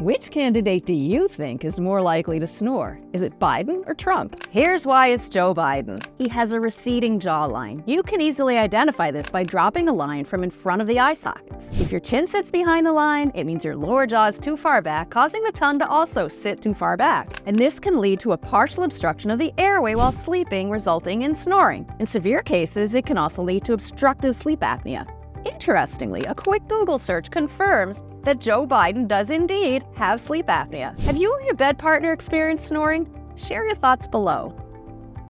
Which candidate do you think is more likely to snore? Is it Biden or Trump? Here's why it's Joe Biden. He has a receding jawline. You can easily identify this by dropping a line from in front of the eye sockets. If your chin sits behind the line, it means your lower jaw is too far back, causing the tongue to also sit too far back. And this can lead to a partial obstruction of the airway while sleeping, resulting in snoring. In severe cases, it can also lead to obstructive sleep apnea. Interestingly, a quick Google search confirms that Joe Biden does indeed have sleep apnea. Have you or your bed partner experienced snoring? Share your thoughts below.